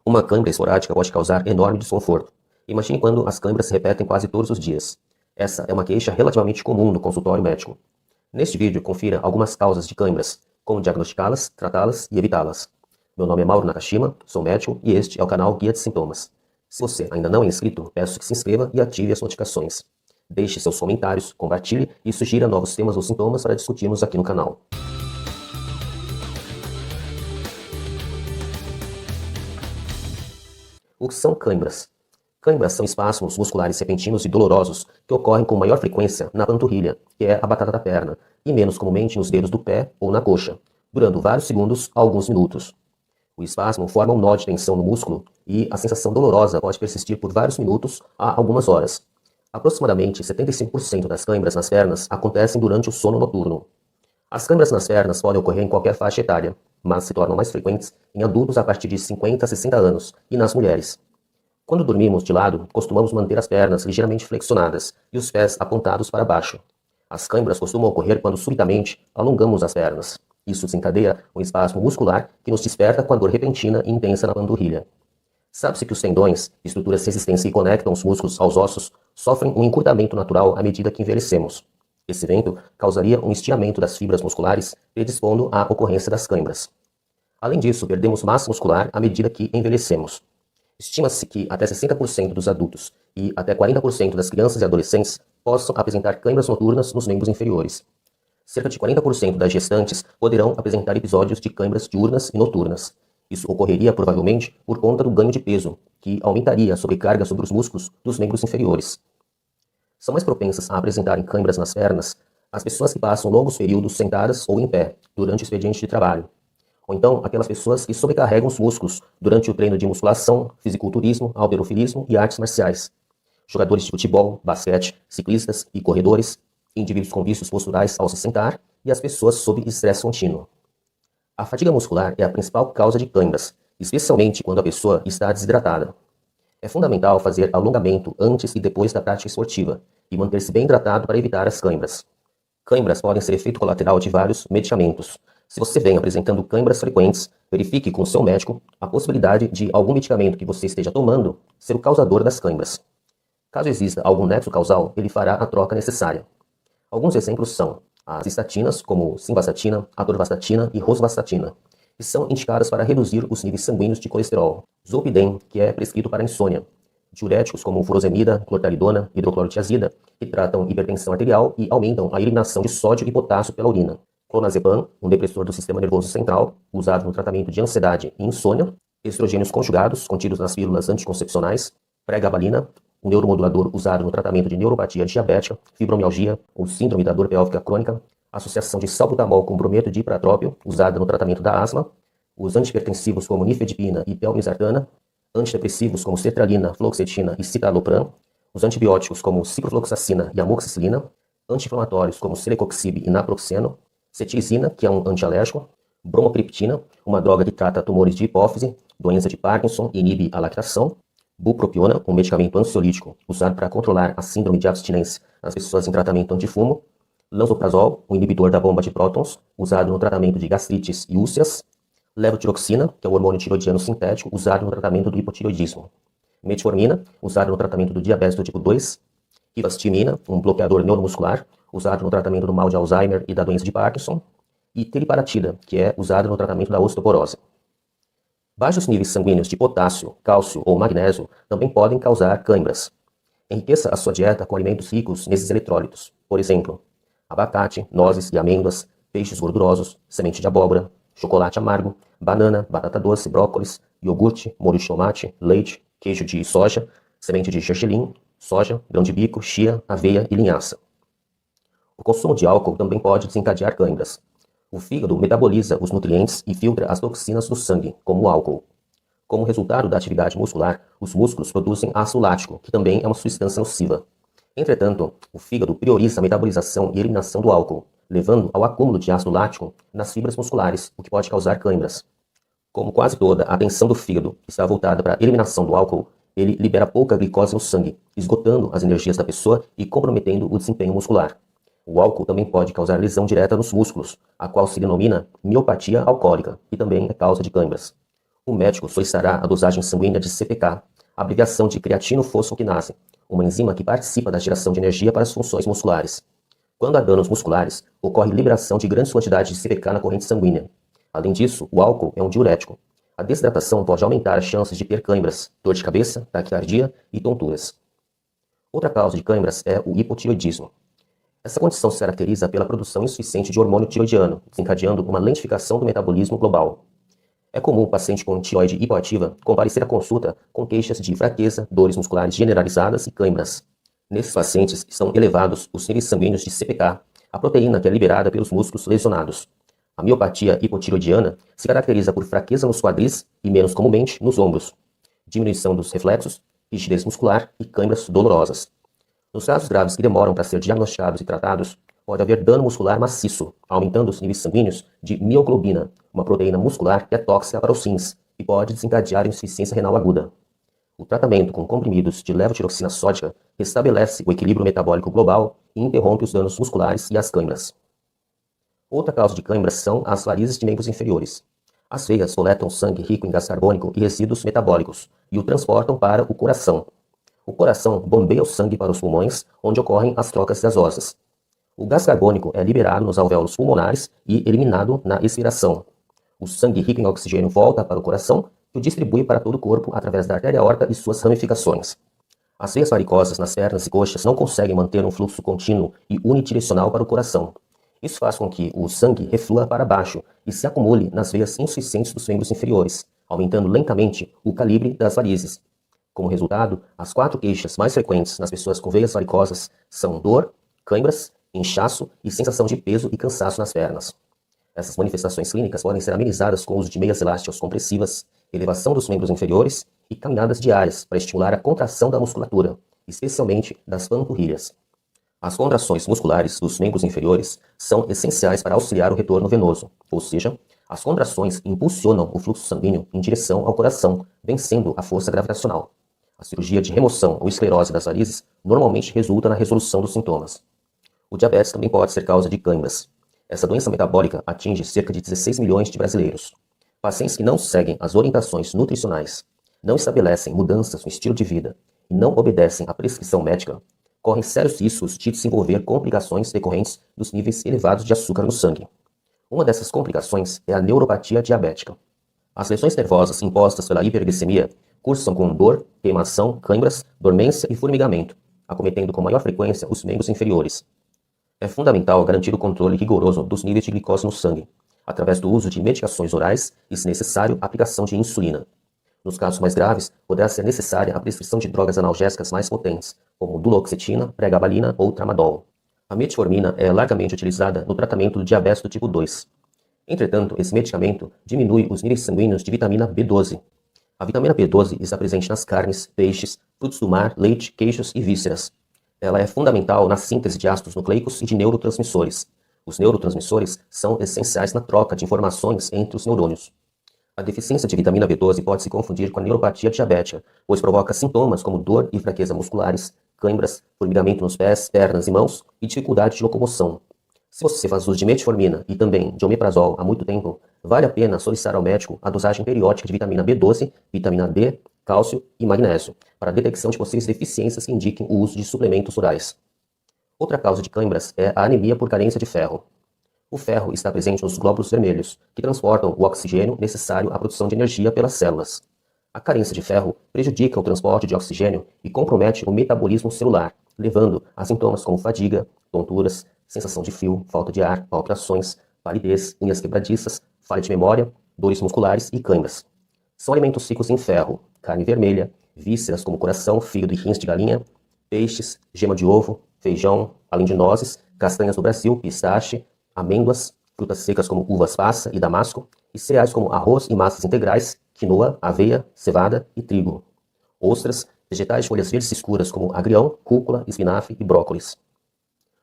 Uma cãibra esporádica pode causar enorme desconforto. Imagine quando as cãibras se repetem quase todos os dias. Essa é uma queixa relativamente comum no consultório médico. Neste vídeo, confira algumas causas de cãibras, como diagnosticá-las, tratá-las e evitá-las. Meu nome é Mauro Nakashima, sou médico e este é o canal Guia de Sintomas. Se você ainda não é inscrito, peço que se inscreva e ative as notificações. Deixe seus comentários, compartilhe e sugira novos temas ou sintomas para discutirmos aqui no canal. O que são cãibras? Cãibras são espasmos musculares repentinos e dolorosos que ocorrem com maior frequência na panturrilha, que é a batata da perna, e menos comumente nos dedos do pé ou na coxa, durando vários segundos a alguns minutos. O espasmo forma um nó de tensão no músculo e a sensação dolorosa pode persistir por vários minutos a algumas horas. Aproximadamente 75% das cãibras nas pernas acontecem durante o sono noturno. As cãibras nas pernas podem ocorrer em qualquer faixa etária, mas se tornam mais frequentes em adultos a partir de 50 a 60 anos e nas mulheres. Quando dormimos de lado, costumamos manter as pernas ligeiramente flexionadas e os pés apontados para baixo. As cãibras costumam ocorrer quando subitamente alongamos as pernas. Isso desencadeia um espasmo muscular que nos desperta com a dor repentina e intensa na panturrilha. Sabe-se que os tendões, estruturas resistentes que conectam os músculos aos ossos, sofrem um encurtamento natural à medida que envelhecemos. Esse evento causaria um estiramento das fibras musculares, predispondo à ocorrência das cãibras. Além disso, perdemos massa muscular à medida que envelhecemos. Estima-se que até 60% dos adultos e até 40% das crianças e adolescentes possam apresentar cãibras noturnas nos membros inferiores. Cerca de 40% das gestantes poderão apresentar episódios de cãibras diurnas e noturnas. Isso ocorreria provavelmente por conta do ganho de peso, que aumentaria a sobrecarga sobre os músculos dos membros inferiores. São mais propensas a apresentarem cãibras nas pernas as pessoas que passam longos períodos sentadas ou em pé durante o expediente de trabalho. Ou então, aquelas pessoas que sobrecarregam os músculos durante o treino de musculação, fisiculturismo, halterofilismo e artes marciais. Jogadores de futebol, basquete, ciclistas e corredores, indivíduos com vícios posturais ao se sentar e as pessoas sob estresse contínuo. A fadiga muscular é a principal causa de cãibras, especialmente quando a pessoa está desidratada. É fundamental fazer alongamento antes e depois da prática esportiva e manter-se bem hidratado para evitar as cãibras. Cãibras podem ser efeito colateral de vários medicamentos. Se você vem apresentando cãibras frequentes, verifique com o seu médico a possibilidade de algum medicamento que você esteja tomando ser o causador das cãibras. Caso exista algum nexo causal, ele fará a troca necessária. Alguns exemplos são as estatinas, como simvastatina, atorvastatina e rosuvastatina, que são indicadas para reduzir os níveis sanguíneos de colesterol. Zolpidem, que é prescrito para insônia. Diuréticos como furosemida, clortalidona, hidroclorotiazida, que tratam hipertensão arterial e aumentam a eliminação de sódio e potássio pela urina. Clonazepam, um depressor do sistema nervoso central, usado no tratamento de ansiedade e insônia. Estrogênios conjugados, contidos nas pílulas anticoncepcionais. Pregabalina, um neuromodulador usado no tratamento de neuropatia diabética, fibromialgia ou síndrome da dor pélvica crônica. Associação de salbutamol com brometo de ipratrópio, usada no tratamento da asma. Os antihipertensivos como nifedipina e telmisartana. Antidepressivos como sertralina, fluoxetina e citalopram. Os antibióticos como ciprofloxacina e amoxicilina. Anti-inflamatórios como celecoxib e naproxeno. Cetiricina, que é um antialérgico. Bromocriptina, uma droga que trata tumores de hipófise, doença de Parkinson e inibe a lactação. Bupropiona, um medicamento ansiolítico usado para controlar a síndrome de abstinência nas pessoas em tratamento antifumo. Lansoprazol, um inibidor da bomba de prótons, usado no tratamento de gastrites e úlceras. Levotiroxina, que é o hormônio tiroidiano sintético, usado no tratamento do hipotiroidismo. Metformina, usado no tratamento do diabetes do tipo 2. Rivastimina, um bloqueador neuromuscular, usado no tratamento do mal de Alzheimer e da doença de Parkinson. E teriparatida, que é usado no tratamento da osteoporose. Baixos níveis sanguíneos de potássio, cálcio ou magnésio também podem causar cãibras. Enriqueça a sua dieta com alimentos ricos nesses eletrólitos. Por exemplo, abacate, nozes e amêndoas, peixes gordurosos, semente de abóbora, chocolate amargo, banana, batata doce, brócolis, iogurte, molho de tomate, leite, queijo de soja, semente de gergelim, soja, grão de bico, chia, aveia e linhaça. O consumo de álcool também pode desencadear cãibras. O fígado metaboliza os nutrientes e filtra as toxinas do sangue, como o álcool. Como resultado da atividade muscular, os músculos produzem ácido lático, que também é uma substância nociva. Entretanto, o fígado prioriza a metabolização e eliminação do álcool, levando ao acúmulo de ácido lático nas fibras musculares, o que pode causar cãibras. Como quase toda a atenção do fígado está voltada para a eliminação do álcool, ele libera pouca glicose no sangue, esgotando as energias da pessoa e comprometendo o desempenho muscular. O álcool também pode causar lesão direta nos músculos, a qual se denomina miopatia alcoólica, e também é causa de cãibras. o médico solicitará a dosagem sanguínea de CPK, abreviação de creatinofosfoquinase, uma enzima que participa da geração de energia para as funções musculares. Quando há danos musculares, ocorre liberação de grandes quantidades de CPK na corrente sanguínea. Além disso, o álcool é um diurético. A desidratação pode aumentar as chances de ter câimbras, dor de cabeça, taquicardia e tonturas. Outra causa de câimbras é o hipotireoidismo. Essa condição se caracteriza pela produção insuficiente de hormônio tiroidiano, desencadeando uma lentificação do metabolismo global. É comum o paciente com tireoide hipoativa comparecer à consulta com queixas de fraqueza, dores musculares generalizadas e câimbras. Nesses pacientes estão elevados os níveis sanguíneos de CPK, a proteína que é liberada pelos músculos lesionados. A miopatia hipotireoidiana se caracteriza por fraqueza nos quadris e, menos comumente, nos ombros, diminuição dos reflexos, rigidez muscular e câimbras dolorosas. Nos casos graves que demoram para ser diagnosticados e tratados, pode haver dano muscular maciço, aumentando os níveis sanguíneos de mioglobina, uma proteína muscular que é tóxica para os rins e pode desencadear insuficiência renal aguda. O tratamento com comprimidos de levotiroxina sódica restabelece o equilíbrio metabólico global e interrompe os danos musculares e as câimbras. Outra causa de câimbras são as varizes de membros inferiores. As veias coletam sangue rico em gás carbônico e resíduos metabólicos e o transportam para o coração. O coração bombeia o sangue para os pulmões, onde ocorrem as trocas gasosas. O gás carbônico é liberado nos alvéolos pulmonares e eliminado na expiração. O sangue rico em oxigênio volta para o coração, que o distribui para todo o corpo através da artéria aorta e suas ramificações. As veias varicosas nas pernas e coxas não conseguem manter um fluxo contínuo e unidirecional para o coração. Isso faz com que o sangue reflua para baixo e se acumule nas veias insuficientes dos membros inferiores, aumentando lentamente o calibre das varizes. Como resultado, as 4 queixas mais frequentes nas pessoas com veias varicosas são dor, câimbras, inchaço e sensação de peso e cansaço nas pernas. Essas manifestações clínicas podem ser amenizadas com o uso de meias elásticas compressivas, elevação dos membros inferiores e caminhadas diárias para estimular a contração da musculatura, especialmente das panturrilhas. As contrações musculares dos membros inferiores são essenciais para auxiliar o retorno venoso, ou seja, as contrações impulsionam o fluxo sanguíneo em direção ao coração, vencendo a força gravitacional. A cirurgia de remoção ou esclerose das varizes normalmente resulta na resolução dos sintomas. O diabetes também pode ser causa de câimbras. Essa doença metabólica atinge cerca de 16 milhões de brasileiros. Pacientes que não seguem as orientações nutricionais, não estabelecem mudanças no estilo de vida e não obedecem à prescrição médica, correm sérios riscos de desenvolver complicações decorrentes dos níveis elevados de açúcar no sangue. Uma dessas complicações é a neuropatia diabética. As lesões nervosas impostas pela hiperglicemia cursam com dor, queimação, câimbras, dormência e formigamento, acometendo com maior frequência os membros inferiores. É fundamental garantir o controle rigoroso dos níveis de glicose no sangue, através do uso de medicações orais e, se necessário, a aplicação de insulina. Nos casos mais graves, poderá ser necessária a prescrição de drogas analgésicas mais potentes, como duloxetina, pregabalina ou tramadol. A metformina é largamente utilizada no tratamento do diabetes do tipo 2. Entretanto, esse medicamento diminui os níveis sanguíneos de vitamina B12. A vitamina B12 está presente nas carnes, peixes, frutos do mar, leite, queijos e vísceras. Ela é fundamental na síntese de ácidos nucleicos e de neurotransmissores. Os neurotransmissores são essenciais na troca de informações entre os neurônios. A deficiência de vitamina B12 pode se confundir com a neuropatia diabética, pois provoca sintomas como dor e fraqueza musculares, câimbras, formigamento nos pés, pernas e mãos e dificuldade de locomoção. Se você faz uso de metformina e também de omeprazol há muito tempo, vale a pena solicitar ao médico a dosagem periódica de vitamina B12, vitamina D, cálcio e magnésio, para a detecção de possíveis deficiências que indiquem o uso de suplementos orais. Outra causa de câimbras é a anemia por carência de ferro. O ferro está presente nos glóbulos vermelhos, que transportam o oxigênio necessário à produção de energia pelas células. A carência de ferro prejudica o transporte de oxigênio e compromete o metabolismo celular, levando a sintomas como fadiga, tonturas, sensação de frio, falta de ar, palpitações, palidez, unhas quebradiças, falha de memória, dores musculares e câimbras. São alimentos ricos em ferro, carne vermelha, vísceras como coração, fígado e rins de galinha, peixes, gema de ovo, feijão, além de nozes, castanhas do Brasil, pistache, amêndoas, frutas secas como uvas passa e damasco, e cereais como arroz e massas integrais, quinoa, aveia, cevada e trigo. Ostras, vegetais de folhas verdes escuras como agrião, rúcula, espinafre e brócolis.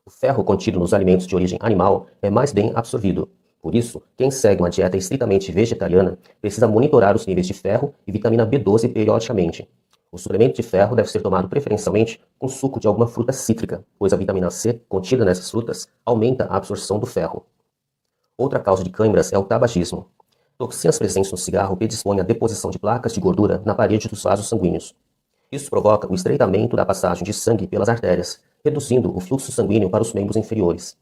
O ferro contido nos alimentos de origem animal é mais bem absorvido. Por isso, quem segue uma dieta estritamente vegetariana precisa monitorar os níveis de ferro e vitamina B12 periodicamente. O suplemento de ferro deve ser tomado preferencialmente com suco de alguma fruta cítrica, pois a vitamina C contida nessas frutas aumenta a absorção do ferro. Outra causa de câimbras é o tabagismo. Toxinas presentes no cigarro predispõem à deposição de placas de gordura na parede dos vasos sanguíneos. Isso provoca o estreitamento da passagem de sangue pelas artérias, reduzindo o fluxo sanguíneo para os membros inferiores.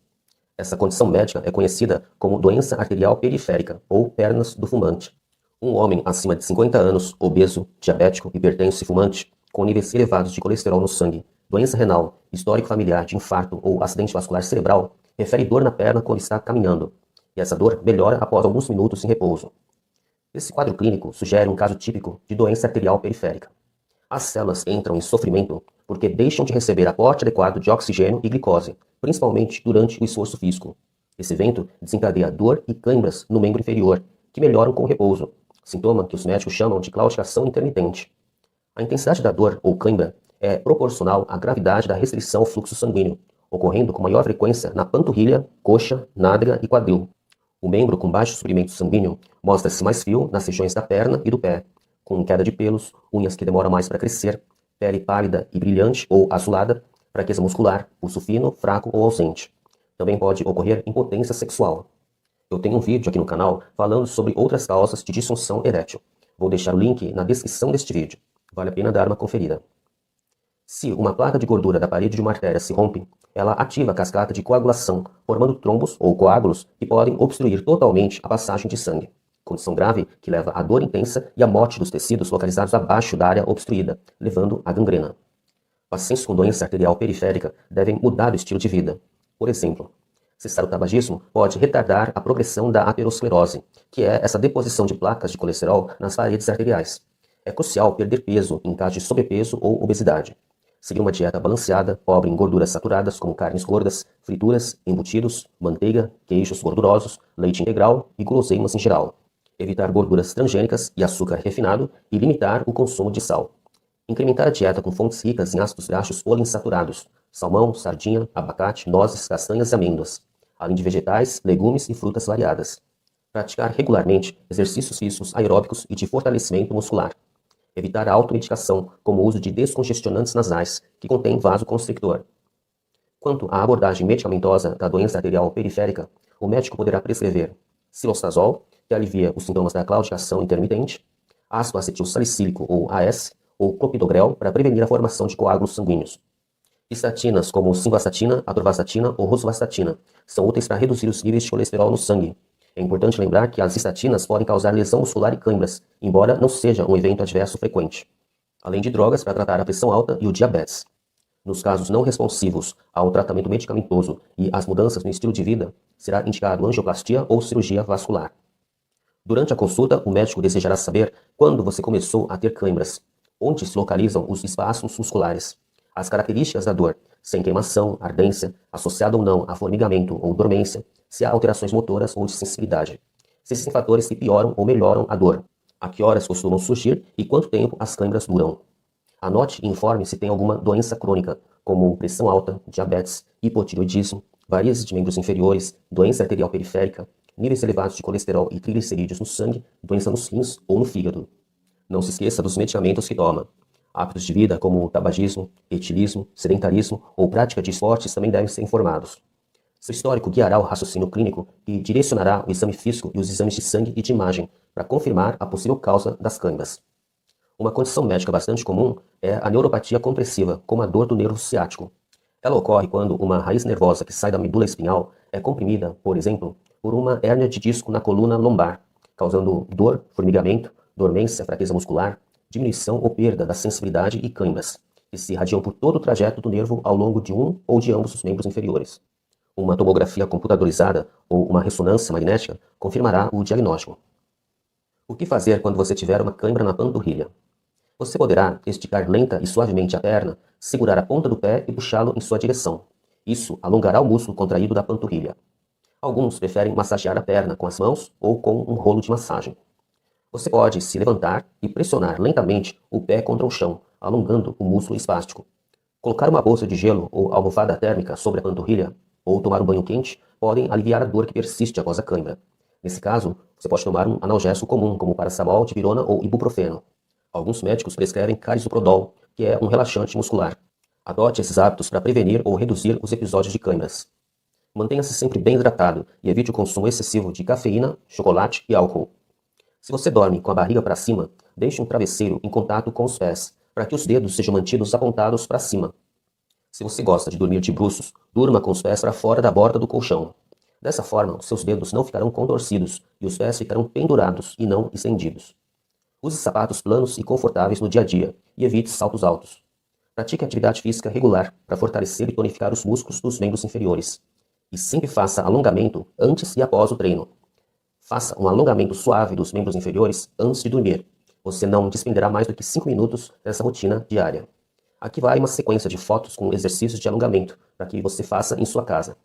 Essa condição médica é conhecida como doença arterial periférica ou pernas do fumante. Um homem acima de 50 anos, obeso, diabético, hipertenso e fumante, com níveis elevados de colesterol no sangue, doença renal, histórico familiar de infarto ou acidente vascular cerebral, refere dor na perna quando está caminhando, e essa dor melhora após alguns minutos em repouso. Esse quadro clínico sugere um caso típico de doença arterial periférica. As células entram em sofrimento porque deixam de receber aporte adequado de oxigênio e glicose, principalmente durante o esforço físico. Esse evento desencadeia dor e câimbras no membro inferior, que melhoram com o repouso, sintoma que os médicos chamam de claudicação intermitente. A intensidade da dor ou cãibra é proporcional à gravidade da restrição ao fluxo sanguíneo, ocorrendo com maior frequência na panturrilha, coxa, nádega e quadril. O membro com baixo suprimento sanguíneo mostra-se mais frio nas regiões da perna e do pé, com queda de pelos, unhas que demoram mais para crescer, pele pálida e brilhante ou azulada, fraqueza muscular, pulso fino, fraco ou ausente. Também pode ocorrer impotência sexual. Eu tenho um vídeo aqui no canal falando sobre outras causas de disfunção erétil. Vou deixar o link na descrição deste vídeo. Vale a pena dar uma conferida. Se uma placa de gordura da parede de uma artéria se rompe, ela ativa a cascata de coagulação, formando trombos ou coágulos que podem obstruir totalmente a passagem de sangue. Condição grave que leva à dor intensa e à morte dos tecidos localizados abaixo da área obstruída, levando à gangrena. Pacientes com doença arterial periférica devem mudar o estilo de vida. Por exemplo, cessar o tabagismo pode retardar a progressão da aterosclerose, que é essa deposição de placas de colesterol nas paredes arteriais. É crucial perder peso em caso de sobrepeso ou obesidade. Seguir uma dieta balanceada, pobre em gorduras saturadas como carnes gordas, frituras, embutidos, manteiga, queijos gordurosos, leite integral e guloseimas em geral. Evitar gorduras transgênicas e açúcar refinado e limitar o consumo de sal. Incrementar a dieta com fontes ricas em ácidos graxos poliinsaturados, salmão, sardinha, abacate, nozes, castanhas e amêndoas, além de vegetais, legumes e frutas variadas. Praticar regularmente exercícios físicos aeróbicos e de fortalecimento muscular. Evitar a automedicação, como o uso de descongestionantes nasais, que contêm vasoconstrictor. Quanto à abordagem medicamentosa da doença arterial periférica, o médico poderá prescrever cilostazol, que alivia os sintomas da claudicação intermitente, ácido acetil salicílico ou AS, ou clopidogrel para prevenir a formação de coágulos sanguíneos. Estatinas como simvastatina, atorvastatina ou rosuvastatina são úteis para reduzir os níveis de colesterol no sangue. É importante lembrar que as estatinas podem causar lesão muscular e câimbras, embora não seja um evento adverso frequente. Além de drogas para tratar a pressão alta e o diabetes. Nos casos não responsivos ao tratamento medicamentoso e às mudanças no estilo de vida, será indicado angioplastia ou cirurgia vascular. Durante a consulta, o médico desejará saber quando você começou a ter câimbras, onde se localizam os espasmos musculares, as características da dor, sem queimação, ardência, associada ou não a formigamento ou dormência, se há alterações motoras ou de sensibilidade. Se existem fatores que pioram ou melhoram a dor, a que horas costumam surgir e quanto tempo as câimbras duram. Anote e informe se tem alguma doença crônica, como pressão alta, diabetes, hipotireoidismo, varizes de membros inferiores, doença arterial periférica, níveis elevados de colesterol e triglicerídeos no sangue, doença nos rins ou no fígado. Não se esqueça dos medicamentos que toma. Hábitos de vida como tabagismo, etilismo, sedentarismo ou prática de esportes também devem ser informados. Seu histórico guiará o raciocínio clínico e direcionará o exame físico e os exames de sangue e de imagem para confirmar a possível causa das câimbras. Uma condição médica bastante comum é a neuropatia compressiva, como a dor do nervo ciático. Ela ocorre quando uma raiz nervosa que sai da medula espinhal é comprimida, por exemplo, por uma hérnia de disco na coluna lombar, causando dor, formigamento, dormência, fraqueza muscular, diminuição ou perda da sensibilidade e câimbras, que se irradiam por todo o trajeto do nervo ao longo de um ou de ambos os membros inferiores. Uma tomografia computadorizada ou uma ressonância magnética confirmará o diagnóstico. O que fazer quando você tiver uma cãibra na panturrilha? Você poderá esticar lenta e suavemente a perna, segurar a ponta do pé e puxá-lo em sua direção. Isso alongará o músculo contraído da panturrilha. Alguns preferem massagear a perna com as mãos ou com um rolo de massagem. Você pode se levantar e pressionar lentamente o pé contra o chão, alongando o músculo espástico. Colocar uma bolsa de gelo ou almofada térmica sobre a panturrilha ou tomar um banho quente podem aliviar a dor que persiste após a cãibra. Nesse caso, você pode tomar um analgésico comum, como paracetamol, dipirona ou ibuprofeno. Alguns médicos prescrevem carisoprodol, que é um relaxante muscular. Adote esses hábitos para prevenir ou reduzir os episódios de câimbras. Mantenha-se sempre bem hidratado e evite o consumo excessivo de cafeína, chocolate e álcool. Se você dorme com a barriga para cima, deixe um travesseiro em contato com os pés, para que os dedos sejam mantidos apontados para cima. Se você gosta de dormir de bruços, durma com os pés para fora da borda do colchão. Dessa forma, os seus dedos não ficarão contorcidos e os pés ficarão pendurados e não estendidos. Use sapatos planos e confortáveis no dia a dia e evite saltos altos. Pratique atividade física regular para fortalecer e tonificar os músculos dos membros inferiores. E sempre faça alongamento antes e após o treino. Faça um alongamento suave dos membros inferiores antes de dormir. Você não despenderá mais do que 5 minutos nessa rotina diária. Aqui vai uma sequência de fotos com exercícios de alongamento para que você faça em sua casa.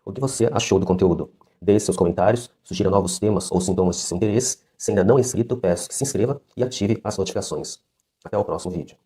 O que você achou do conteúdo? Deixe seus comentários, sugira novos temas ou sintomas de seu interesse. Se ainda não é inscrito, peço que se inscreva e ative as notificações. Até o próximo vídeo.